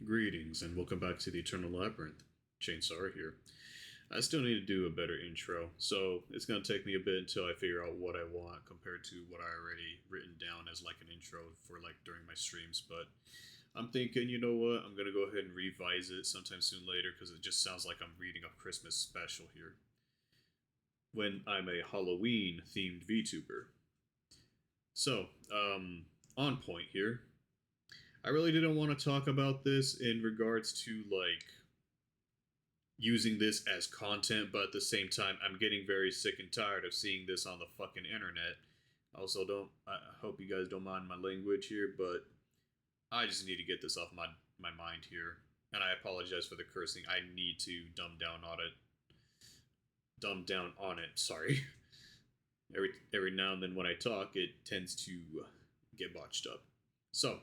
Greetings and welcome back to the Eternal Labyrinth. Chainsaw here. I still need to do a better intro, so it's going to take me a bit until I figure out what I want compared to what I already written down as like an intro for like during my streams. But I'm thinking, you know what? I'm going to go ahead and revise it sometime soon later because it just sounds like I'm reading a Christmas special here when I'm a Halloween themed VTuber. So, on point here. I really didn't want to talk about this in regards to like using this as content, but at the same time, I'm getting very sick and tired of seeing this on the fucking internet. Also, don't I hope you guys don't mind my language here, but I just need to get this off my mind here, and I apologize for the cursing. I need to dumb down on it. Dumb down on it. Sorry. Every now and then when I talk, it tends to get botched up. So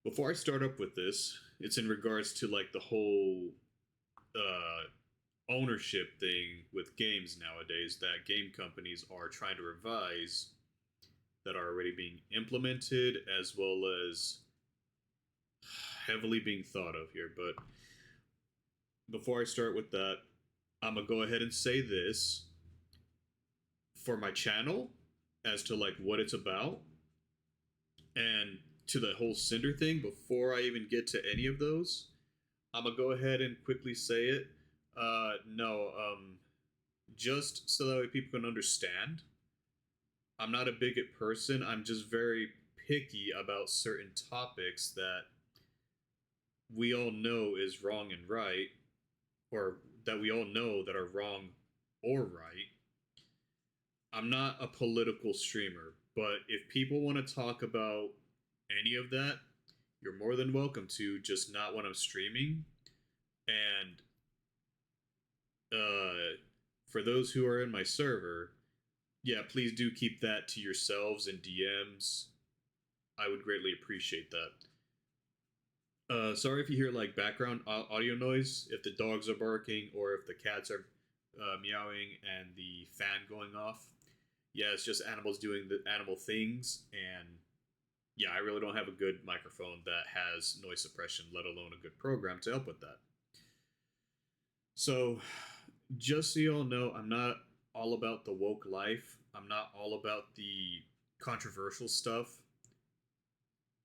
before I start up with this, it's in regards to like the whole uh, ownership thing with games nowadays that game companies are trying to revise that are already being implemented as well as heavily being thought of here. But before I start with that, I'm gonna go ahead and say this for my channel as to like what it's about and to the whole Sinder thing. Before I even get to any of those, I'm gonna go ahead and quickly say it. No, just so that way people can understand. I'm not a bigot person. I'm just very picky about certain topics that we all know is wrong and right, or that we all know that are wrong or right. I'm not a political streamer, but if people want to talk about any of that, you're more than welcome to, just not when I'm streaming. And for those who are in my server, yeah, please do keep that to yourselves in DMs. I would greatly appreciate that. Sorry if you hear like background audio noise, if the dogs are barking or if the cats are meowing and the fan going off. Yeah, it's just animals doing the animal things, and yeah, I really don't have a good microphone that has noise suppression, let alone a good program to help with that. So, just so you all know, I'm not all about the woke life. I'm not all about the controversial stuff.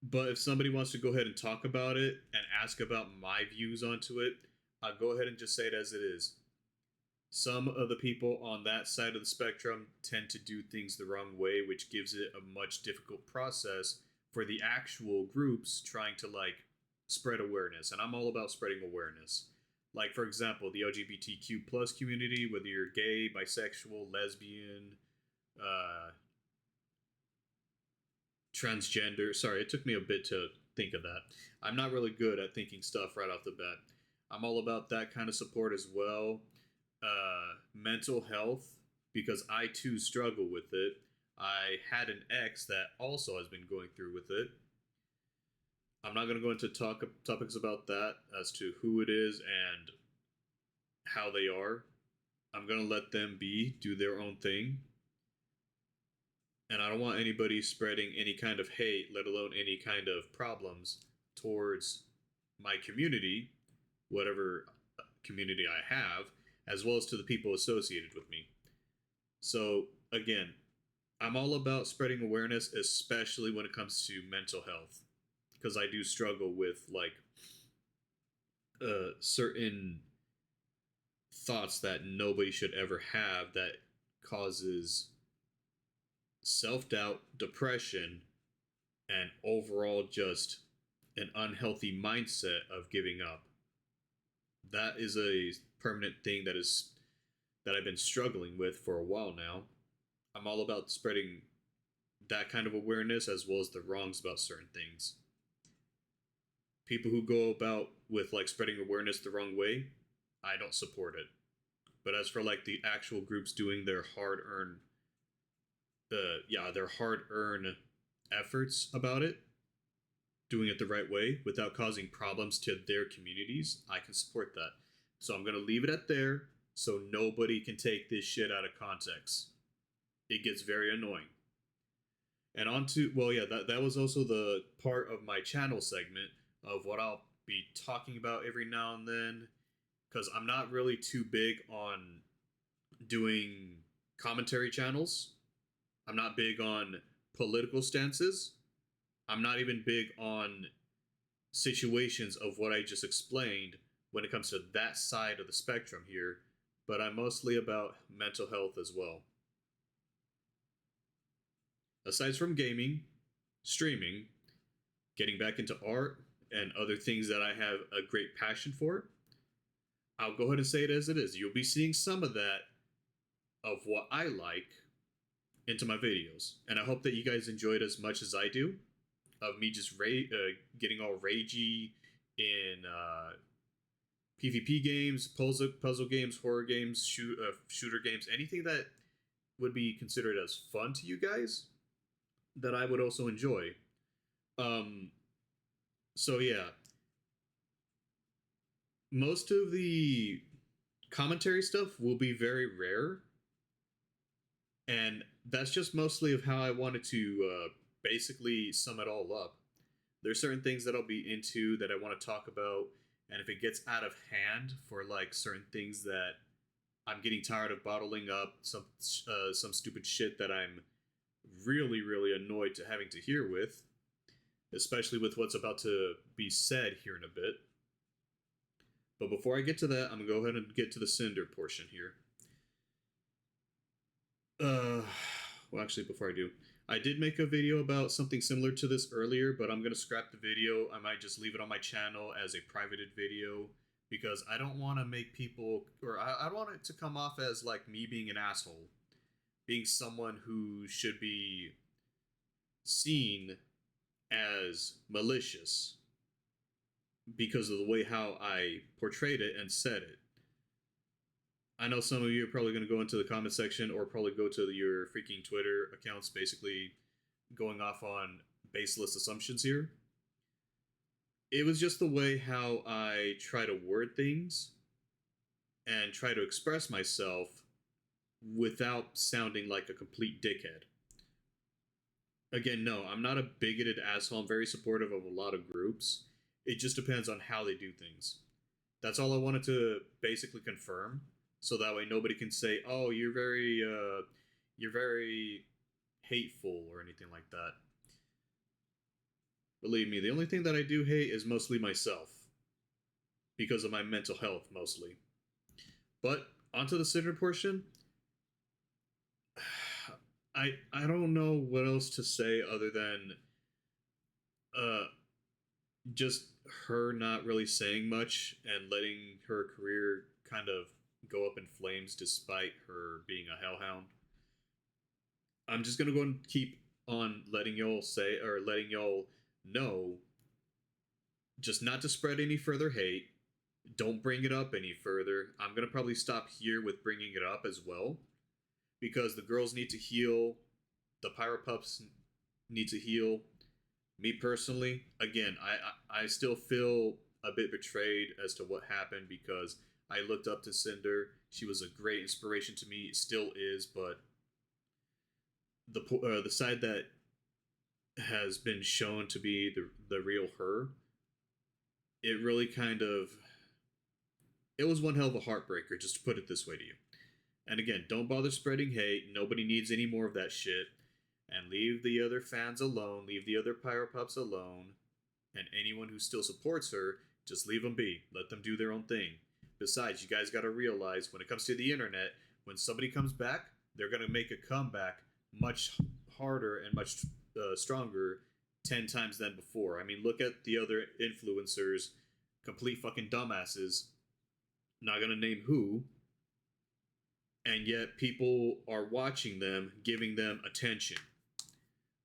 But if somebody wants to go ahead and talk about it and ask about my views onto it, I'll go ahead and just say it as it is. Some of the people on that side of the spectrum tend to do things the wrong way, which gives it a much difficult process for the actual groups trying to like spread awareness. And I'm all about spreading awareness. Like for example, the LGBTQ plus community, whether you're gay, bisexual, lesbian, uh, transgender. Sorry, it took me a bit to think of that. I'm not really good at thinking stuff right off the bat. I'm all about that kind of support as well. Mental health, because I too struggle with it. I had an ex that also has been going through with it. I'm not going to go into topics about that as to who it is and how they are. I'm going to let them do their own thing. And I don't want anybody spreading any kind of hate, let alone any kind of problems towards my community, whatever community I have, as well as to the people associated with me. So, again, I'm all about spreading awareness, especially when it comes to mental health, because I do struggle with like certain thoughts that nobody should ever have that causes self-doubt, depression, and overall just an unhealthy mindset of giving up. That is a permanent thing that I've been struggling with for a while now. I'm all about spreading that kind of awareness as well as the wrongs about certain things. People who go about with like spreading awareness the wrong way, I don't support it. But as for like the actual groups doing their hard-earned their hard-earned efforts about it, doing it the right way without causing problems to their communities, I can support that. So I'm going to leave it at there so nobody can take this shit out of context. It gets very annoying. And on to, well, yeah, that was also the part of my channel segment of what I'll be talking about every now and then, because I'm not really too big on doing commentary channels. I'm not big on political stances. I'm not even big on situations of what I just explained when it comes to that side of the spectrum here, but I'm mostly about mental health as well. Aside from gaming, streaming, getting back into art, and other things that I have a great passion for, I'll go ahead and say it as it is. You'll be seeing some of that of what I like into my videos. And I hope that you guys enjoy it as much as I do, of me just getting all ragey in PvP games, puzzle games, horror games, shooter games, anything that would be considered as fun to you guys that I would also enjoy. Um, so yeah, most of the commentary stuff will be very rare, and that's just mostly of how I wanted to basically sum it all up. There's certain things that I'll be into that I want to talk about, and if it gets out of hand for like certain things that I'm getting tired of bottling up, some stupid shit that I'm really annoyed to having to hear with, especially with what's about to be said here in a bit. But before I get to that, I'm gonna go ahead and get to the Cinder portion here. Uh, well, actually, before I do, I did make a video about something similar to this earlier, but I'm gonna scrap the video. I might just leave it on my channel as a privated video because I don't want to make people, or I don't want it to come off as like me being an asshole, being someone who should be seen as malicious because of the way how I portrayed it and said it. I know some of you are probably going to go into the comment section or probably go to your freaking Twitter accounts, basically going off on baseless assumptions here. It was just the way how I try to word things and try to express myself without sounding like a complete dickhead. Again, no, I'm not a bigoted asshole. I'm very supportive of a lot of groups. It just depends on how they do things. That's all I wanted to basically confirm, so that way nobody can say, "Oh, you're very hateful" or anything like that. Believe me, the only thing that I do hate is mostly myself, because of my mental health mostly. But onto the Sinder portion. I don't know what else to say other than uh just her not really saying much and letting her career kind of go up in flames despite her being a hellhound. I'm just gonna go and keep on letting y'all say, or letting y'all know, just not to spread any further hate. Don't bring it up any further. I'm gonna probably stop here with bringing it up as well, because the girls need to heal, the Pyro Pups need to heal. Me personally, again, I still feel a bit betrayed as to what happened because I looked up to Cinder. She was a great inspiration to me, still is, but the side that has been shown to be the real her, it really kind of, it was one hell of a heartbreaker, just to put it this way to you. And again, don't bother spreading hate. Nobody needs any more of that shit. And leave the other fans alone. Leave the other Pyro Pups alone. And anyone who still supports her, just leave them be. Let them do their own thing. Besides, you guys gotta realize, when it comes to the internet, when somebody comes back, they're gonna make a comeback much harder and much stronger 10 times than before. I mean, look at the other influencers, complete fucking dumbasses. Not gonna name who, and yet people are watching them, giving them attention.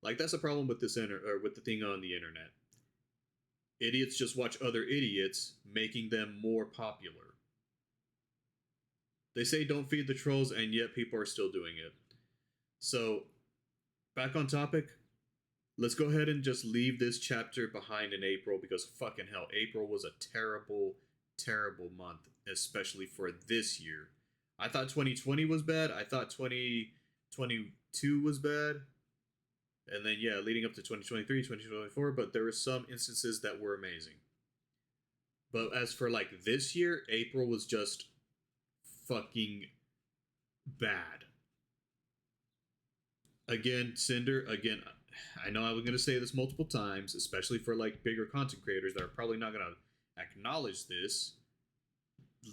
Like, that's a problem with this or with the thing on the internet. Idiots just watch other idiots, making them more popular. They say don't feed the trolls, and yet people are still doing it. So, back on topic, let's go ahead and just leave this chapter behind in April, because fucking hell, April was a terrible month, especially for this year. I thought 2020 was bad. I thought 2022 was bad. And then, yeah, leading up to 2023, 2024, but there were some instances that were amazing. But as for like this year, April was just fucking bad. Again, Cinder, again, I know I was going to say this multiple times, especially for like bigger content creators that are probably not going to acknowledge this,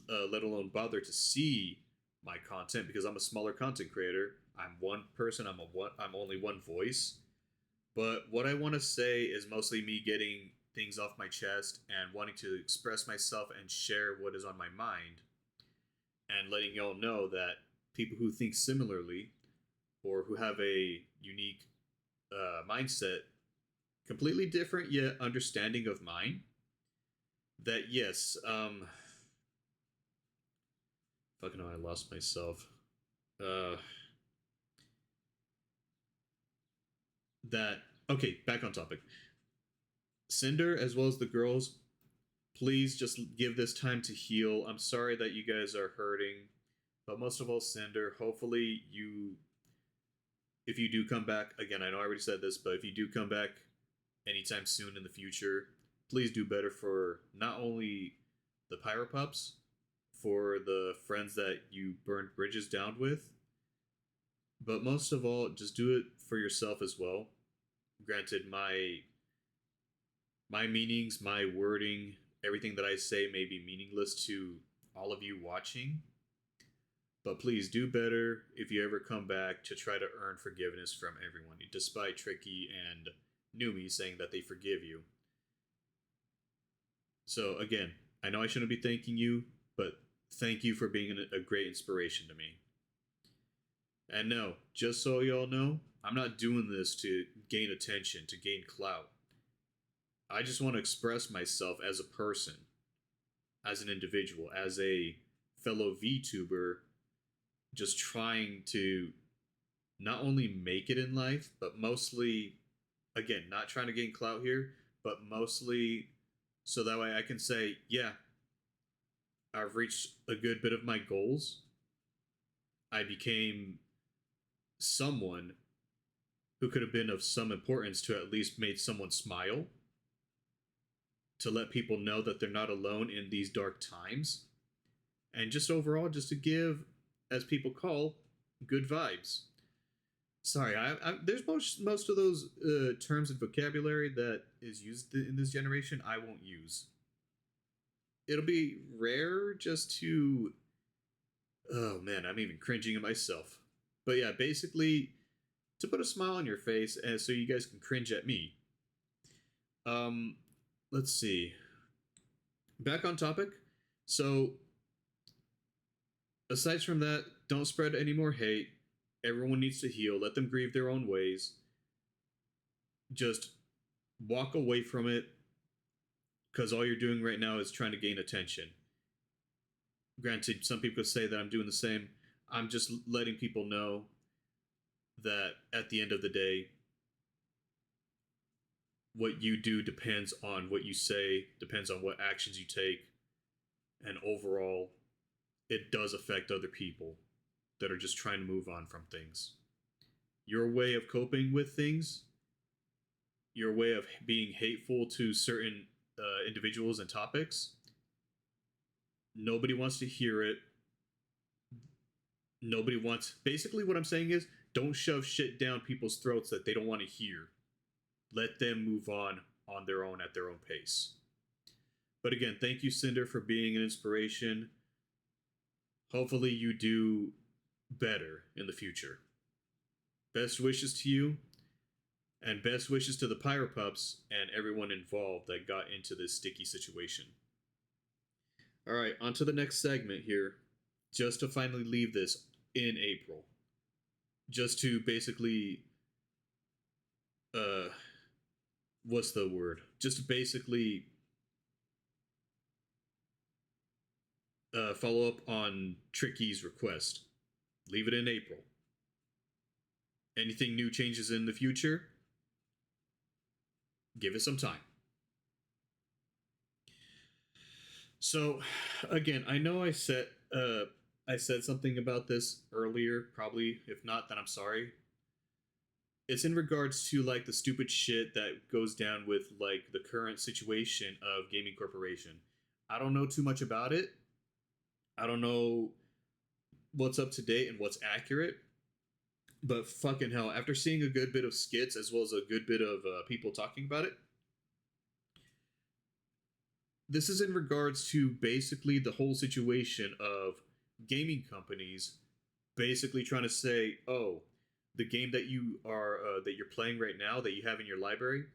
let alone bother to see my content because I'm a smaller content creator. I'm one person. I'm only one voice. But what I want to say is mostly me getting things off my chest and wanting to express myself and share what is on my mind and letting y'all know that people who think similarly or who have a unique mindset, completely different yet understanding of mine, that yes, fucking hell, I lost myself. Uh, that okay, back on topic. Cinder, as well as the girls, please just give this time to heal. I'm sorry that you guys are hurting, but most of all, Cinder, hopefully you, if you do come back, again, I know I already said this, but if you do come back anytime soon in the future, please do better for not only the Pyropups, for the friends that you burned bridges down with, but most of all, just do it for yourself as well. Granted, my meanings, my wording, everything that I say may be meaningless to all of you watching, but please do better if you ever come back to try to earn forgiveness from everyone, despite Tricky and Numi saying that they forgive you. So, again, I know I shouldn't be thanking you, but thank you for being a great inspiration to me. And no, just so y'all know, I'm not doing this to gain attention, to gain clout. I just want to express myself as a person, as an individual, as a fellow VTuber, just trying to not only make it in life, but mostly, again, not trying to gain clout here, but mostly so that way I can say, yeah, I've reached a good bit of my goals. I became someone who could have been of some importance to at least made someone smile, to let people know that they're not alone in these dark times, and just overall, just to give, as people call, good vibes. Sorry, there's most of those terms and vocabulary that is used in this generation I won't use. It'll be rare just to. Oh man, I'm even cringing at myself. But yeah, basically, to put a smile on your face, and so you guys can cringe at me. Um, let's see. Back on topic. So, aside from that, don't spread any more hate. Everyone needs to heal. Let them grieve their own ways. Just walk away from it because all you're doing right now is trying to gain attention. Granted, some people say that I'm doing the same. I'm just letting people know that at the end of the day, what you do depends on what you say, depends on what actions you take, and overall, it does affect other people that are just trying to move on from things. Your way of coping with things, your way of being hateful to certain individuals and topics, nobody wants to hear it. Nobody wants. Basically, what I'm saying is don't shove shit down people's throats that they don't want to hear. Let them move on their own at their own pace. But again, thank you, Cinder, for being an inspiration. Hopefully, you do better in the future. Best wishes to you, and best wishes to the Pyropups and everyone involved that got into this sticky situation. All right, on to the next segment here, just to finally leave this in April. Just to basically, what's the word? Just to basically follow up on Tricky's request. Leave it in April. Anything new changes in the future? Give it some time. So, again, I know I said something about this earlier. Probably, if not, then I'm sorry. it's in regards to like the stupid shit that goes down with like the current situation of gaming corporation. I don't know too much about it. I don't know what's up to date and what's accurate. But fucking hell, after seeing a good bit of skits as well as a good bit of people talking about it, this is in regards to basically the whole situation of gaming companies basically trying to say, "Oh, the game that you're playing right now that you have in your library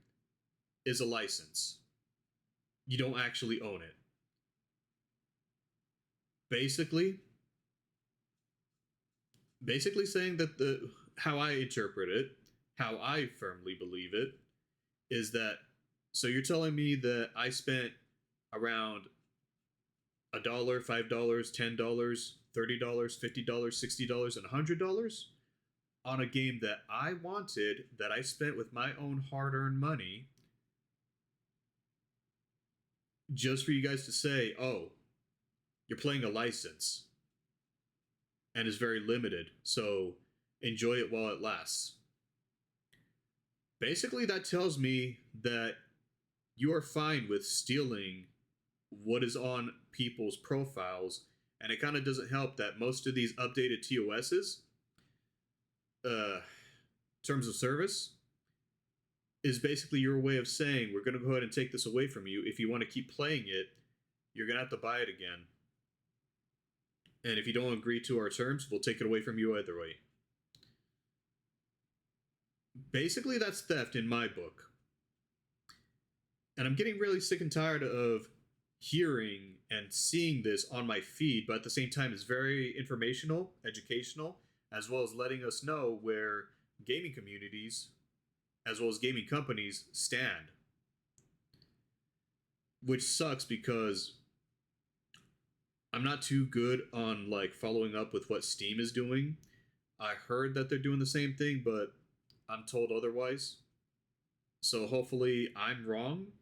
is a license. You don't actually own it." Basically, basically saying that the how I interpret it, how I firmly believe it, is that so you're telling me that I spent around $1, $5, $10, $30, $50, $60, and $100 on a game that I wanted, that I spent with my own hard-earned money, just for you guys to say, "Oh, you're playing a license and is very limited, so enjoy it while it lasts." Basically, that tells me that you are fine with stealing what is on people's profiles, and it kind of doesn't help that most of these updated TOSs, terms of service, is basically your way of saying, "We're going to go ahead and take this away from you. If you want to keep playing it, you're going to have to buy it again. And if you don't agree to our terms, we'll take it away from you either way." Basically, that's theft in my book. And I'm getting really sick and tired of hearing and seeing this on my feed, but at the same time, it's very informational, educational, as well as letting us know where gaming communities, as well as gaming companies, stand. Which sucks because I'm not too good on like following up with what Steam is doing. I heard that they're doing the same thing, but I'm told otherwise. So hopefully I'm wrong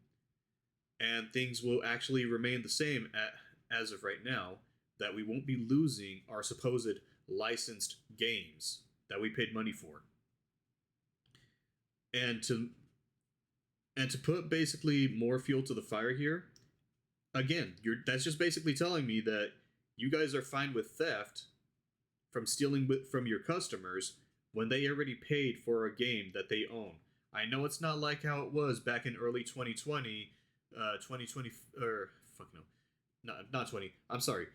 and things will actually remain the same as of right now, that we won't be losing our supposed licensed games that we paid money for. And to put basically more fuel to the fire here, again, that's just basically telling me that you guys are fine with theft from stealing from your customers when they already paid for a game that they own. I know it's not like how it was back in early 2020, 2020, or fuck no, not 20. I'm sorry,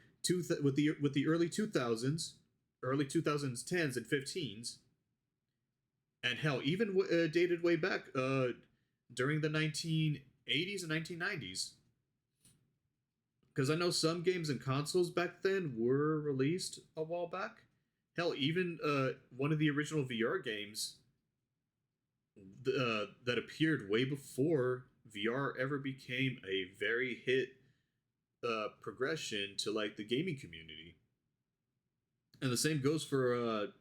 with the early 2000s, early 2010s and 15s, and hell, even dated way back during the 1980s and 1990s. Because I know some games and consoles back then were released a while back. Hell, even one of the original VR games that appeared way before VR ever became a very hit progression to like the gaming community. And the same goes for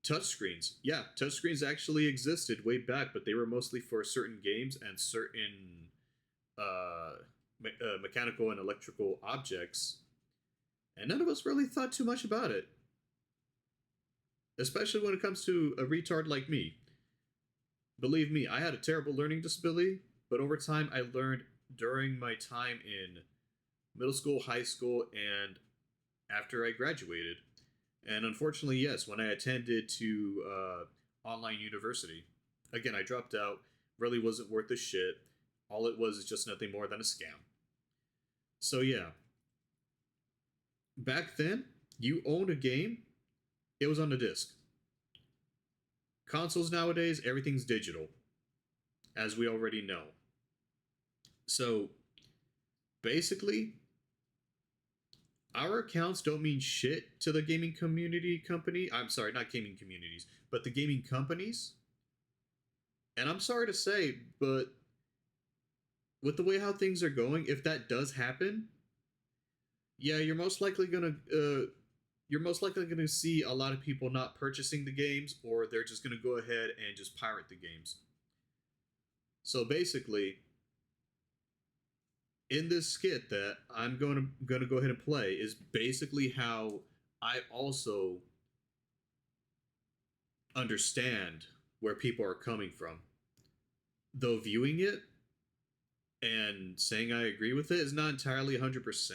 touchscreens. Yeah, touchscreens actually existed way back, but they were mostly for certain games and certain mechanical and electrical objects. And none of us really thought too much about it. Especially when it comes to a retard like me. Believe me, I had a terrible learning disability, but over time I learned during my time in middle school, high school, and after I graduated. And unfortunately, yes, when I attended to online university, again, I dropped out, really wasn't worth the shit. All it was is just nothing more than a scam. So yeah, back then, you owned a game, it was on a disc. Consoles nowadays, everything's digital, as we already know. So basically, our accounts don't mean shit to the gaming community company. I'm sorry, not gaming communities, but the gaming companies. And I'm sorry to say, but with the way how things are going, if that does happen, yeah, you're most likely gonna see a lot of people not purchasing the games, or they're just gonna go ahead and just pirate the games. So basically, in this skit that I'm going to go ahead and play is basically how I also understand where people are coming from. Though viewing it and saying I agree with it is not entirely 100%.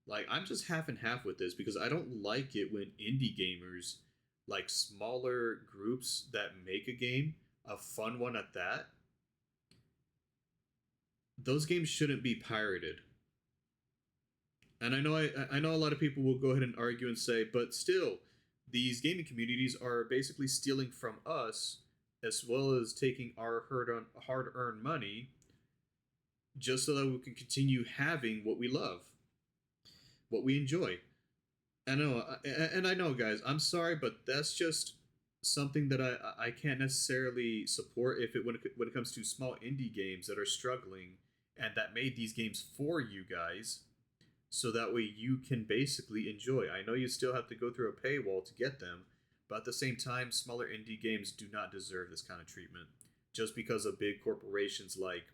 Like, I'm just half and half with this because I don't like it when indie gamers, like smaller groups that make a game, a fun one at that, those games shouldn't be pirated. And I know a lot of people will go ahead and argue and say, but still, these gaming communities are basically stealing from us as well as taking our hard earned money just so that we can continue having what we love, what we enjoy. I know, and I know, guys. I'm sorry, but that's just something that I can't necessarily support if it when it comes to small indie games that are struggling and that made these games for you guys, so that way you can basically enjoy. I know you still have to go through a paywall to get them, but at the same time, smaller indie games do not deserve this kind of treatment just because of big corporations like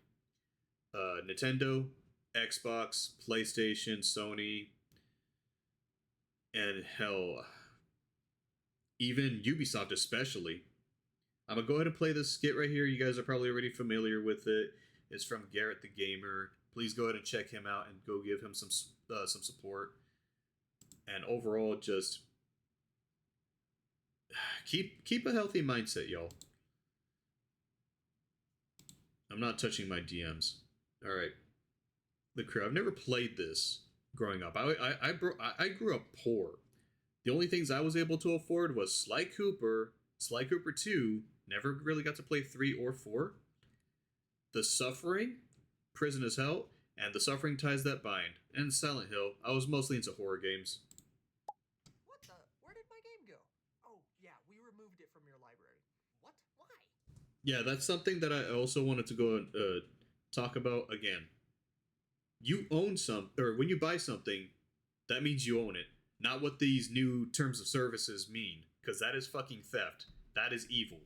Nintendo, Xbox, PlayStation, Sony, and hell, even Ubisoft, especially. I'm gonna go ahead and play this skit right here. You guys are probably already familiar with it. It's from Garrett the Gamer. Please go ahead and check him out and go give him some support. And overall, just keep a healthy mindset, y'all. I'm not touching my DMs. All right, the crew. I've never played this growing up. I grew up poor. The only things I was able to afford was Sly Cooper, Sly Cooper 2, never really got to play 3 or 4, The Suffering, Prison as Hell, and The Suffering Ties That Bind, and Silent Hill. I was mostly into horror games. What the? Where did my game go? Oh, yeah, we removed it from your library. What? Why? Yeah, that's something that I also wanted to go and talk about again. You own some, or when you buy something, that means you own it. Not what these new terms of services mean, because that is fucking theft. That is evil.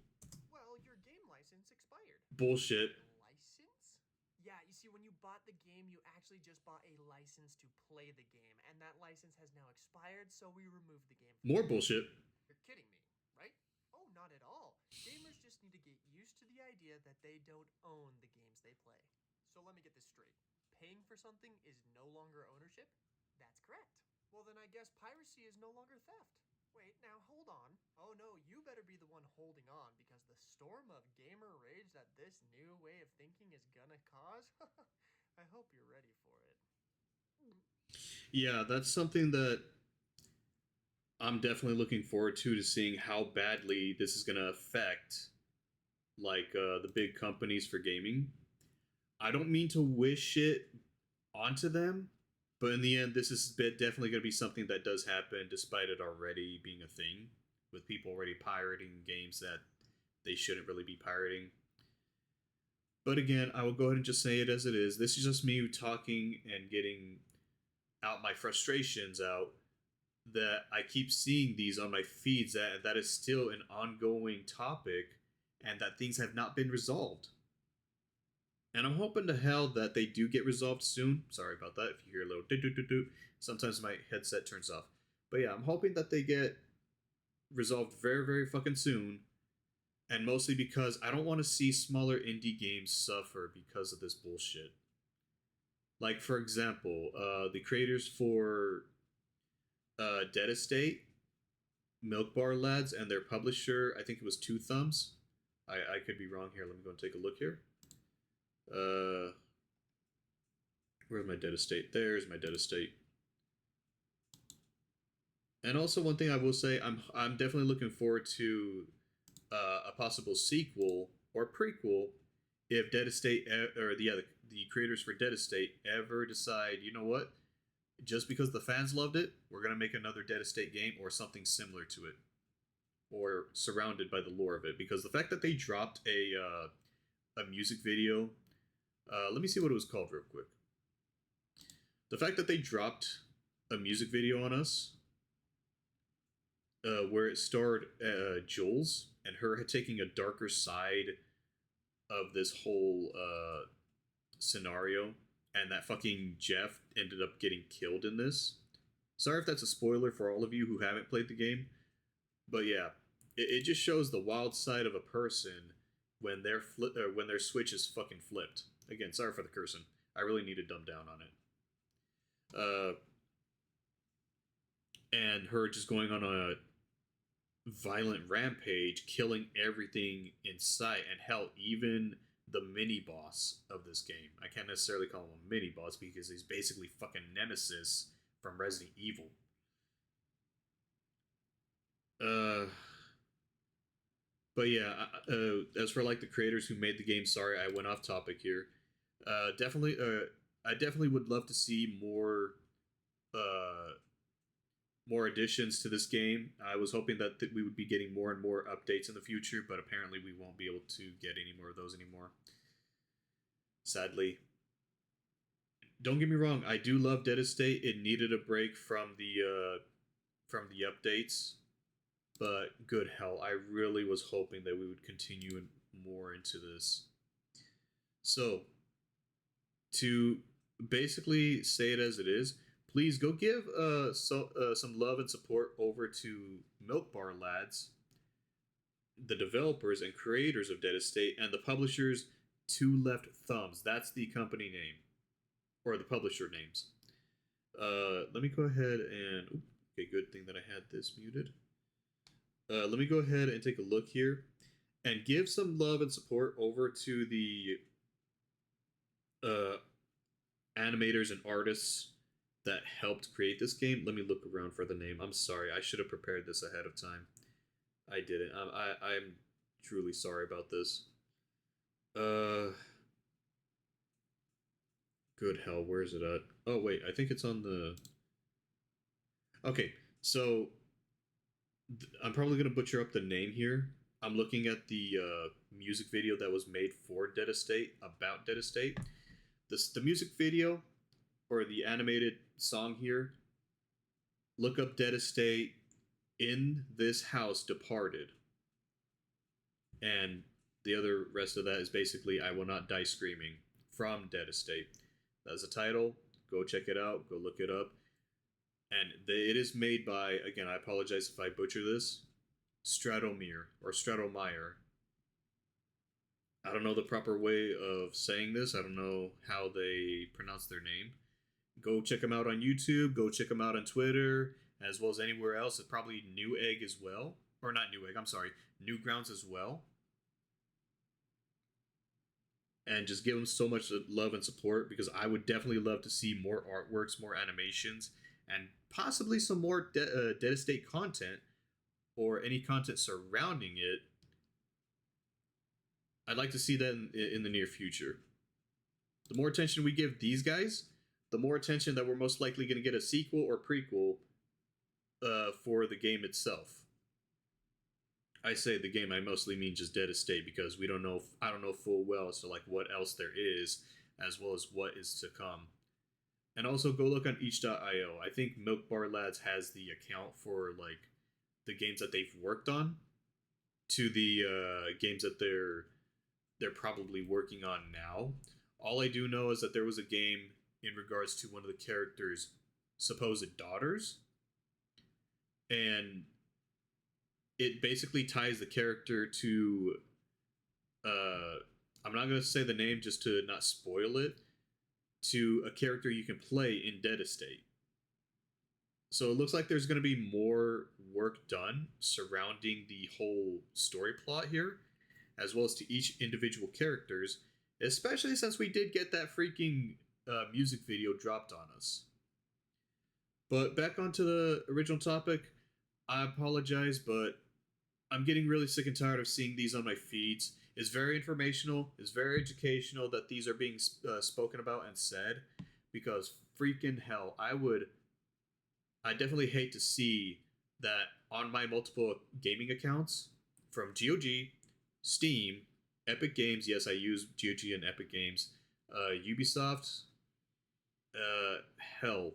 Well, your game license expired. Bullshit. License? Yeah, you see, when you bought the game, you actually just bought a license to play the game, and that license has now expired, so we removed the game. More bullshit. You're kidding me, right? Oh, not at all. Gamers just need to get used to the idea that they don't own the games they play. So let me get this straight. Paying for something is no longer ownership? That's correct. Well, then I guess piracy is no longer theft. Wait, now hold on. Oh no, you better be the one holding on because the storm of gamer rage that this new way of thinking is gonna cause, I hope you're ready for it. Yeah, that's something that I'm definitely looking forward to seeing how badly this is going to affect like the big companies for gaming. I don't mean to wish it onto them, but in the end, this is definitely going to be something that does happen, despite it already being a thing, with people already pirating games that they shouldn't really be pirating. But again, I will go ahead and just say it as it is. This is just me talking and getting out my frustrations out that I keep seeing these on my feeds that is still an ongoing topic and that things have not been resolved. And I'm hoping to hell that they do get resolved soon. Sorry about that if you hear a little do. Sometimes my headset turns off. But yeah, I'm hoping that they get resolved very, very fucking soon. And mostly because I don't want to see smaller indie games suffer because of this bullshit. Like, for example, the creators for Dead Estate, Milk Bar Lads, and their publisher, I think it was Two Thumbs. I could be wrong here. Let me go and take a look here. Where's my Dead Estate? There's my Dead Estate. And also, one thing I will say, I'm definitely looking forward to a possible sequel or prequel if Dead Estate or the creators for Dead Estate ever decide, you know what, just because the fans loved it, we're gonna make another Dead Estate game or something similar to it, or surrounded by the lore of it. Because the fact that they dropped a music video, let me see what it was called real quick. The fact that they dropped a music video on us, where it starred Jules and her taking a darker side of this whole scenario, and that fucking Jeff ended up getting killed in this. Sorry if that's a spoiler for all of you who haven't played the game, but yeah, it just shows the wild side of a person when when their switch is fucking flipped. Again, sorry for the cursing. I really need to dumb down on it. And her just going on a violent rampage, killing everything in sight, and hell, even the mini boss of this game. I can't necessarily call him a mini boss because he's basically fucking Nemesis from Resident Evil. Uh, but yeah, as for like the creators who made the game, sorry I went off topic here. Definitely, I definitely would love to see uh, more additions to this game. I was hoping that we would be getting more and more updates in the future, but apparently we won't be able to get any more of those anymore. Sadly. Don't get me wrong, I do love Dead Estate. It needed a break from the updates, but good hell, I really was hoping that we would continue more into this. So, to basically say it as it is, please go give some love and support over to Milk Bar Lads, the developers and creators of Dead Estate, and the publishers Two Left Thumbs. That's the company name, or the publisher names. Let me go ahead and. Okay, good thing that I had this muted. Let me go ahead and take a look here and give some love and support over to the uh, animators and artists that helped create this game. Let me look around for the name. I'm sorry, I should have prepared this ahead of time. I didn't. I'm truly sorry about this. Good hell, where is it at? Oh wait, I think it's on the. Okay, so I'm probably gonna butcher up the name here. I'm looking at the music video that was made for Dead Estate, about Dead Estate. The music video or the animated song here. Look up Dead Estate. In this house departed, and the other rest of that is basically I Will Not Die Screaming from Dead Estate. That's the title. Go check it out. Go look it up. And it is made by, again, I apologize if I butcher this, Stratomir or Stratomeyer. I don't know the proper way of saying this. I don't know how they pronounce their name. Go check them out on YouTube. Go check them out on Twitter, as well as anywhere else. It's probably New Egg as well. Or not New Egg, I'm sorry. Newgrounds as well. And just give them so much love and support, because I would definitely love to see more artworks, more animations, and possibly some more Dead Estate content or any content surrounding it. I'd like to see that in the near future. The more attention we give these guys, the more attention that we're most likely going to get a sequel or prequel for the game itself. I say the game, I mostly mean just Dead Estate, because we don't know. I don't know full well as to like what else there is, as well as what is to come. And also go look on each.io. I think Milk Bar Lads has the account for like the games that they've worked on, to the games that they're probably working on now. All I do know is that there was a game in regards to one of the characters' supposed daughters, and it basically ties the character to I'm not going to say the name just to not spoil it, to a character you can play in Dead Estate. So it looks like there's going to be more work done surrounding the whole story plot here, as well as to each individual characters, especially since we did get that freaking music video dropped on us. But back onto the original topic, I apologize, but I'm getting really sick and tired of seeing these on my feeds. It's very informational, it's very educational that these are being spoken about and said, because freaking hell, I definitely hate to see that on my multiple gaming accounts, from GOG, Steam, Epic Games. Yes, I use GOG and Epic Games. Ubisoft. Hell,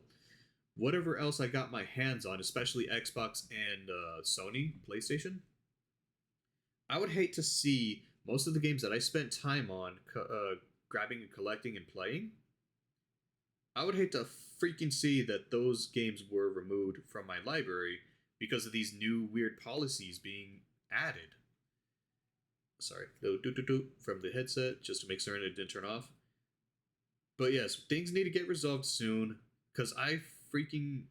whatever else I got my hands on, especially Xbox and Sony PlayStation. I would hate to see most of the games that I spent time on grabbing and collecting and playing. I would hate to freaking see that those games were removed from my library because of these new weird policies being added. Sorry, go do do do from the headset just to make certain it didn't turn off. But yes, things need to get resolved soon because I freaking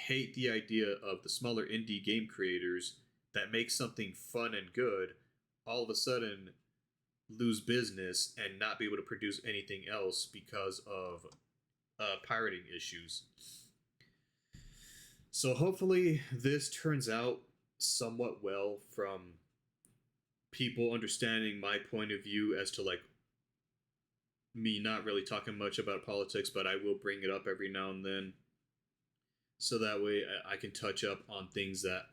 hate the idea of the smaller indie game creators that make something fun and good all of a sudden lose business and not be able to produce anything else because of pirating issues. So hopefully this turns out somewhat well from people understanding my point of view as to like me not really talking much about politics, but I will bring it up every now and then. So that way I can touch up on things that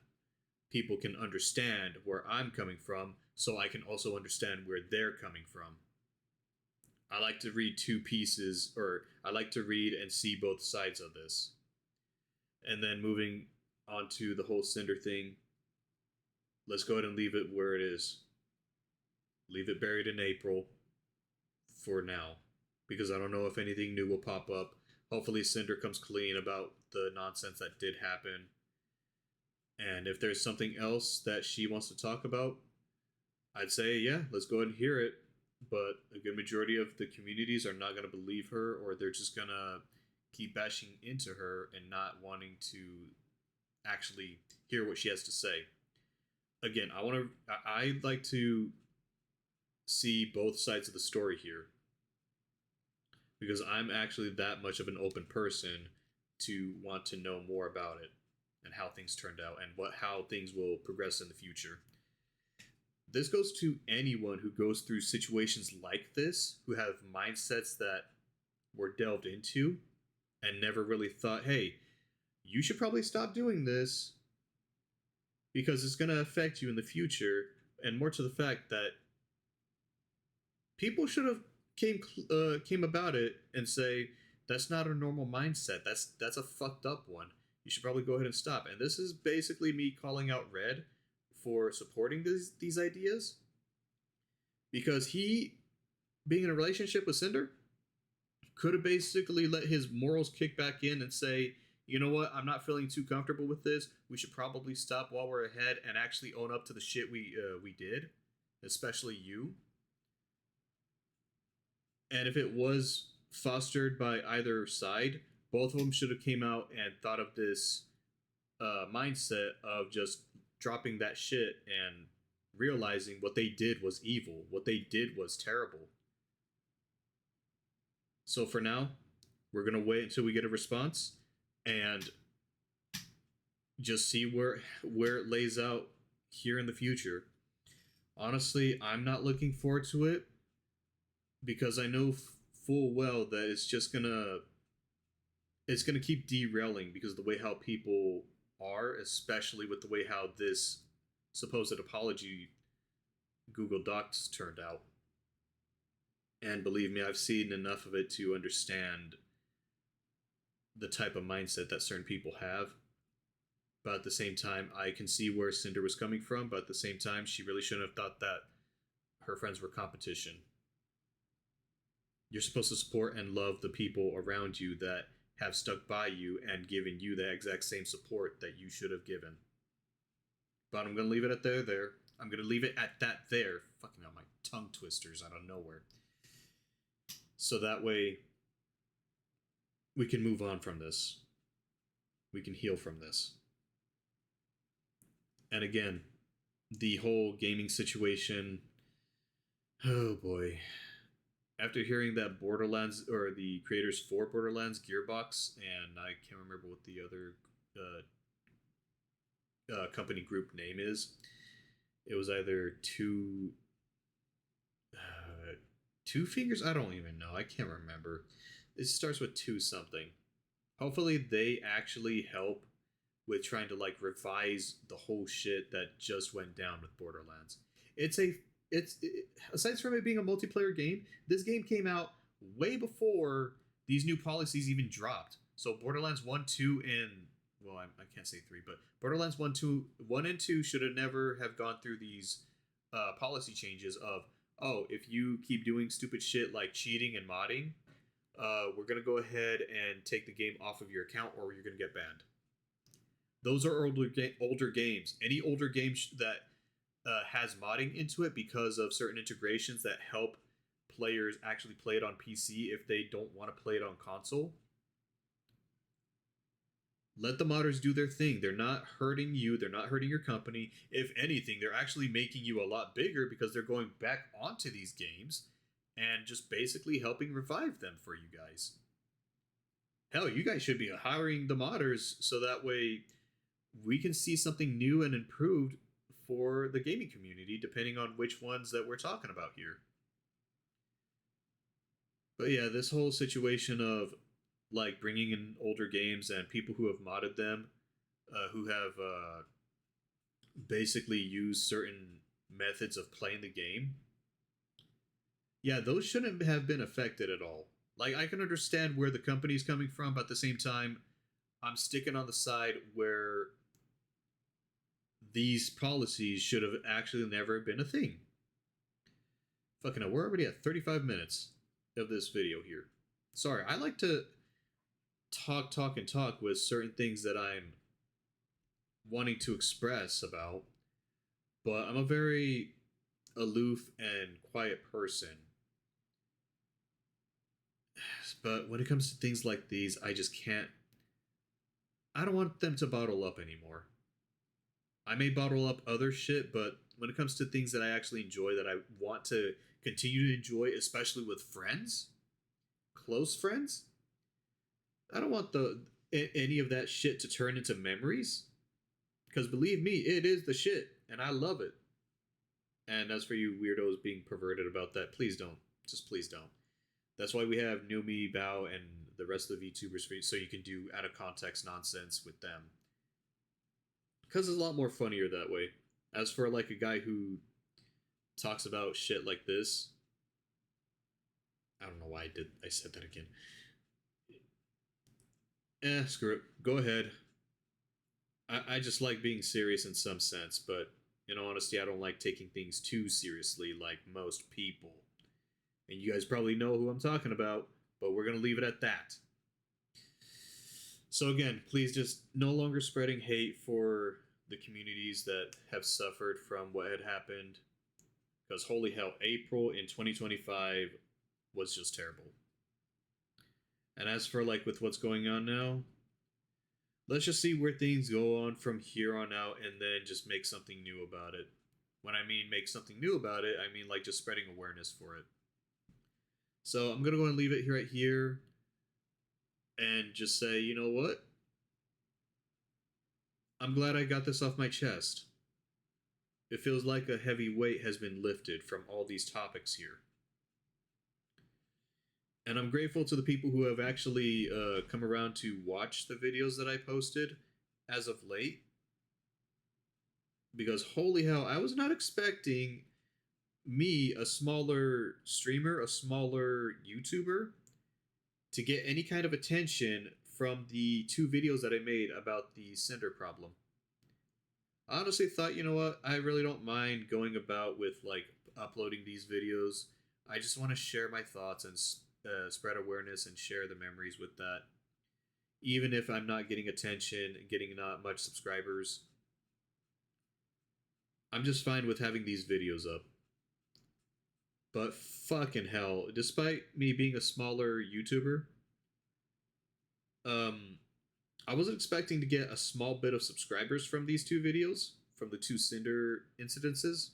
people can understand where I'm coming from, so I can also understand where they're coming from. I like to read two pieces, or I like to read and see both sides of this. And then moving on to the whole Cinder thing, let's go ahead and leave it where it is. Leave it buried in April for now, because I don't know if anything new will pop up. Hopefully, Cinder comes clean about the nonsense that did happen. And if there's something else that she wants to talk about, I'd say, yeah, let's go ahead and hear it. But a good majority of the communities are not going to believe her, or they're just going to keep bashing into her and not wanting to actually hear what she has to say. Again, I'd like to see both sides of the story here, because I'm actually that much of an open person to want to know more about it and how things turned out and how things will progress in the future. This goes to anyone who goes through situations like this, who have mindsets that were delved into and never really thought, hey, you should probably stop doing this because it's going to affect you in the future. And more to the fact that people should have came about it and say, that's not a normal mindset. That's a fucked up one. You should probably go ahead and stop. And this is basically me calling out Red for supporting these ideas, because he, being in a relationship with Cinder, could have basically let his morals kick back in and say, you know what, I'm not feeling too comfortable with this. We should probably stop while we're ahead and actually own up to the shit we did, especially you. And if it was fostered by either side, both of them should have came out and thought of this mindset of just dropping that shit and realizing what they did was evil, what they did was terrible. So for now, we're gonna wait until we get a response and just see where it lays out here in the future. Honestly, I'm not looking forward to it, because I know full well that it's gonna keep derailing because of the way how people are, especially with the way how this supposed apology Google Docs turned out. And believe me, I've seen enough of it to understand the type of mindset that certain people have. But at the same time, I can see where Cinder was coming from, but at the same time, she really shouldn't have thought that her friends were competition. You're supposed to support and love the people around you that have stuck by you and given you the exact same support that you should have given. But I'm going to leave it at there. I'm going to leave it at that there. Fucking hell, my tongue twisters out of nowhere. So that way, we can move on from this. We can heal from this. And again, the whole gaming situation, oh boy. After hearing that Borderlands, or the creators for Borderlands, Gearbox, and I can't remember what the other company group name is. It was either Two Fingers. I don't even know. I can't remember. It starts with two something. Hopefully, they actually help with trying to like revise the whole shit that just went down with Borderlands. Aside from it being a multiplayer game, this game came out way before these new policies even dropped. So Borderlands 1, 2, and well, I can't say 3, but Borderlands 1, 1 and 2 should have never have gone through these policy changes of, oh, if you keep doing stupid shit like cheating and modding, we're going to go ahead and take the game off of your account or you're going to get banned. Those are older games. Any older game that has modding into it because of certain integrations that help players actually play it on PC if they don't want to play it on console. Let the modders do their thing. They're not hurting you, they're not hurting your company. If anything, they're actually making you a lot bigger because they're going back onto these games and just basically helping revive them for you guys. Hell, you guys should be hiring the modders so that way we can see something new and improved for the gaming community, depending on which ones that we're talking about here. But yeah, this whole situation of like bringing in older games and people who have modded them, who have basically used certain methods of playing the game, yeah, those shouldn't have been affected at all. Like, I can understand where the company's coming from, but at the same time, I'm sticking on the side where these policies should have actually never been a thing. Fucking hell, we're already at 35 minutes of this video here. Sorry, I like to talk with certain things that I'm wanting to express about, but I'm a very aloof and quiet person. But when it comes to things like these, I just can't. I don't want them to bottle up anymore. I may bottle up other shit, but when it comes to things that I actually enjoy, that I want to continue to enjoy, especially with friends, close friends, I don't want any of that shit to turn into memories. Because believe me, it is the shit, and I love it. And as for you weirdos being perverted about that, please don't. Just please don't. That's why we have Nomi, Bao, and the rest of the VTubers so you can do out of context nonsense with them. Because it's a lot more funnier that way. As for like a guy who talks about shit like this, I don't know why I said that again. Screw it. Go ahead. I just like being serious in some sense, but in honesty, I don't like taking things too seriously like most people. And you guys probably know who I'm talking about, but we're going to leave it at that. So again, please just no longer spreading hate for the communities that have suffered from what had happened. Because holy hell, April in 2025 was just terrible. And as for like with what's going on now, let's just see where things go on from here on out and then just make something new about it. When I mean make something new about it, I mean like just spreading awareness for it. So I'm going to go and leave it right here and just say, you know what? I'm glad I got this off my chest. It feels like a heavy weight has been lifted from all these topics here. And I'm grateful to the people who have actually come around to watch the videos that I posted as of late. Because holy hell, I was not expecting me, a smaller streamer, a smaller YouTuber, to get any kind of attention from the 2 videos that I made about the Sinder problem. I honestly thought, you know what, I really don't mind going about with like uploading these videos. I just want to share my thoughts and spread awareness and share the memories with that. Even if I'm not getting attention, getting not much subscribers, I'm just fine with having these videos up. But fucking hell, despite me being a smaller YouTuber, I wasn't expecting to get a small bit of subscribers from these 2 videos, from the 2 Sinder incidences.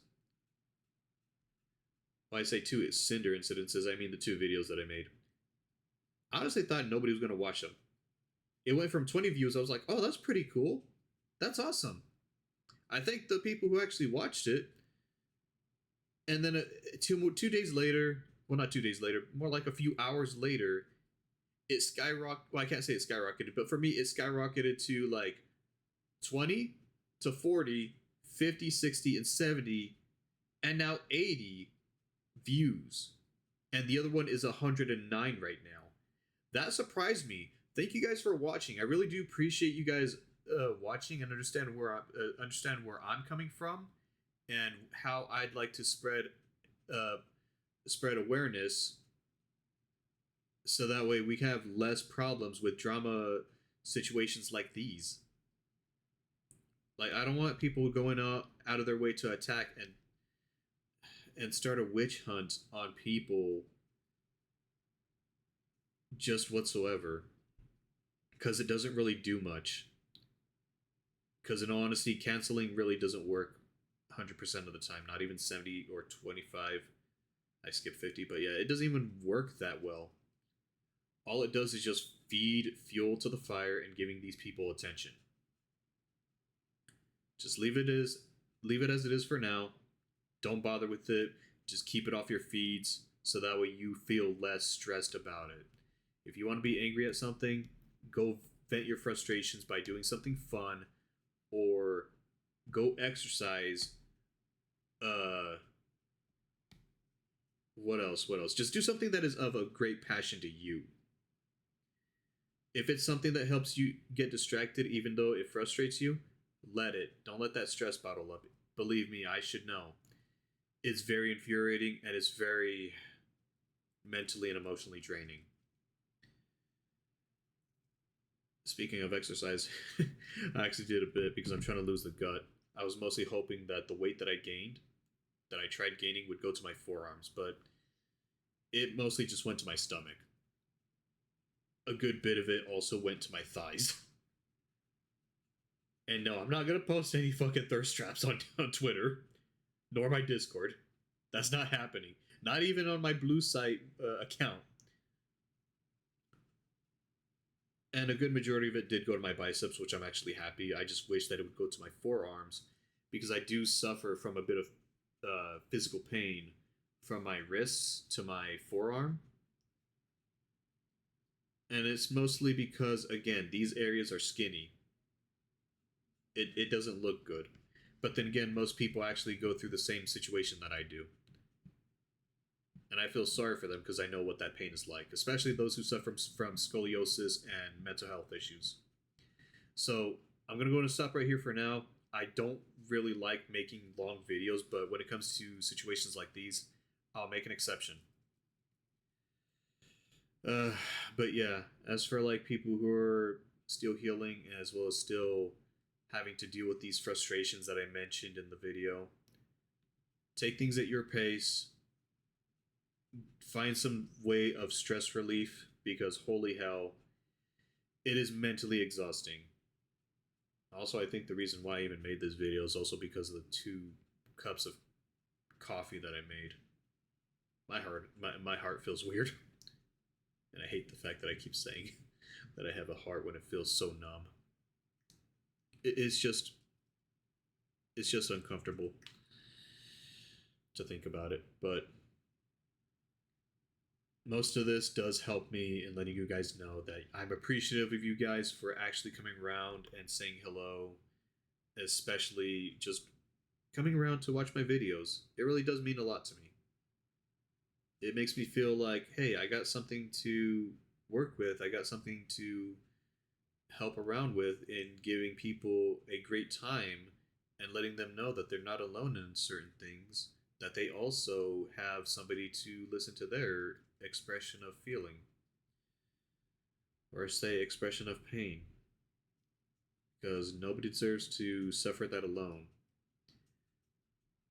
When I say 2 Sinder incidences, I mean the 2 videos that I made. I honestly thought nobody was going to watch them. It went from 20 views, I was like, oh, that's pretty cool. That's awesome. I think the people who actually watched it, and then 2 days later, well, not 2 days later, more like a few hours later, it skyrocketed. Well, I can't say it skyrocketed, but for me, it skyrocketed to like 20 to 40, 50, 60, and 70, and now 80 views. And the other one is 109 right now. That surprised me. Thank you guys for watching. I really do appreciate you guys watching and understand where I'm coming from and how I'd like to spread awareness, so that way we have less problems with drama situations like these. Like, I don't want people going out of their way to attack and start a witch hunt on people just whatsoever, because it doesn't really do much. Because in all honesty, canceling really doesn't work 100% of the time. Not even 70 or 25. I skipped 50, but yeah, it doesn't even work that well. All it does is just feed fuel to the fire and giving these people attention. Just leave it as it is for now. Don't bother with it. Just keep it off your feeds so that way you feel less stressed about it. If you want to be angry at something, go vent your frustrations by doing something fun, or go exercise. What else? What else? Just do something that is of a great passion to you. If it's something that helps you get distracted, even though it frustrates you, let it. Don't let that stress bottle up. Believe me, I should know. It's very infuriating and it's very mentally and emotionally draining. Speaking of exercise, I actually did a bit because I'm trying to lose the gut. I was mostly hoping that the weight that I gained, that I tried gaining, would go to my forearms, but it mostly just went to my stomach. A good bit of it also went to my thighs. And no, I'm not gonna post any fucking thirst traps on Twitter, nor my Discord. That's not happening. Not even on my Blue Site account. And a good majority of it did go to my biceps, which I'm actually happy. I just wish that it would go to my forearms because I do suffer from a bit of physical pain from my wrists to my forearm. And it's mostly because, again, these areas are skinny. It doesn't look good. But then again, most people actually go through the same situation that I do. And I feel sorry for them because I know what that pain is like, especially those who suffer from scoliosis and mental health issues. So I'm going to go and stop right here for now. I don't really like making long videos, but when it comes to situations like these, I'll make an exception. Uh, but yeah, as for like people who are still healing as well as still having to deal with these frustrations that I mentioned in the video, take things at your pace. Find some way of stress relief because holy hell, it is mentally exhausting. Also, I think the reason why I even made this video is also because of the 2 cups of coffee that I made. My heart feels weird. And I hate the fact that I keep saying that I have a heart when it feels so numb. It's just uncomfortable to think about it, but most of this does help me in letting you guys know that I'm appreciative of you guys for actually coming around and saying hello, especially just coming around to watch my videos. It really does mean a lot to me. It makes me feel like, hey, I got something to work with. I got something to help around with in giving people a great time and letting them know that they're not alone in certain things, that they also have somebody to listen to their expression of feeling, or say expression of pain, because nobody deserves to suffer that alone.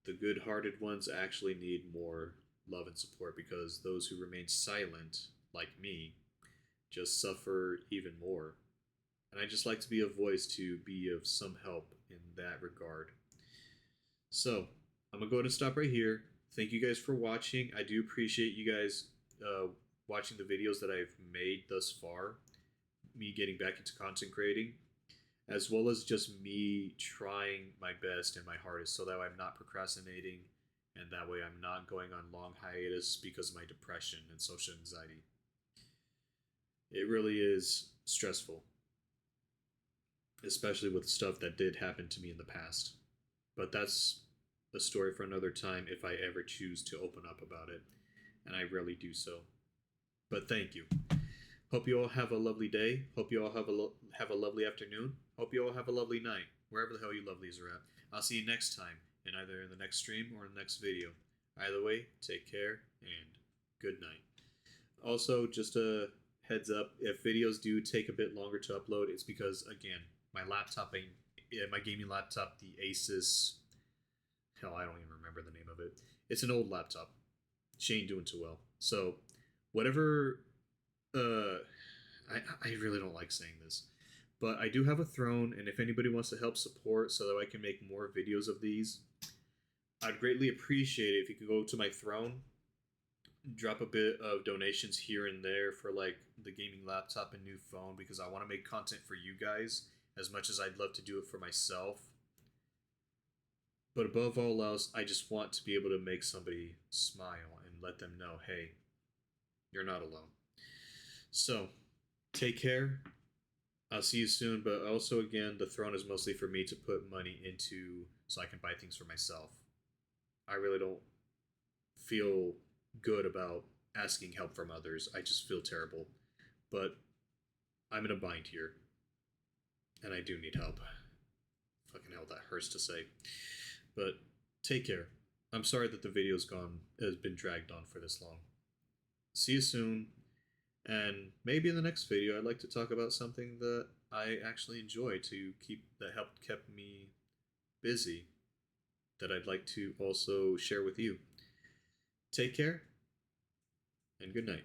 The good hearted ones actually need more love and support because those who remain silent, like me, just suffer even more. And I just like to be a voice to be of some help in that regard. So, I'm going to go ahead and stop right here. Thank you guys for watching. I do appreciate you guys watching the videos that I've made thus far, me getting back into content creating, as well as just me trying my best and my hardest so that I'm not procrastinating and that way I'm not going on long hiatus because of my depression and social anxiety. It really is stressful, especially with stuff that did happen to me in the past. But that's a story for another time if I ever choose to open up about it, and I rarely do so. But thank you. Hope you all have a lovely day. Hope you all have a lovely afternoon. Hope you all have a lovely night, wherever the hell you lovelies are at. I'll see you next time, in either in the next stream or in the next video. Either way, take care and good night. Also, just a heads up, if videos do take a bit longer to upload, it's because, again, my laptop my gaming laptop, the Asus. Hell, I don't even remember the name of it. It's an old laptop. She ain't doing too well. So, whatever. I really don't like saying this, but I do have a throne, and if anybody wants to help support so that I can make more videos of these, I'd greatly appreciate it if you could go to my throne, drop a bit of donations here and there for like the gaming laptop and new phone, because I want to make content for you guys as much as I'd love to do it for myself. But above all else, I just want to be able to make somebody smile and let them know, hey, you're not alone. So, take care. I'll see you soon. But also, again, the throne is mostly for me to put money into so I can buy things for myself. I really don't feel good about asking help from others. I just feel terrible. But I'm in a bind here. And I do need help. Fucking hell, that hurts to say. But take care. I'm sorry that the video's has been dragged on for this long. See you soon. And maybe in the next video I'd like to talk about something that I actually enjoy that helped kept me busy, that I'd like to also share with you. Take care and good night.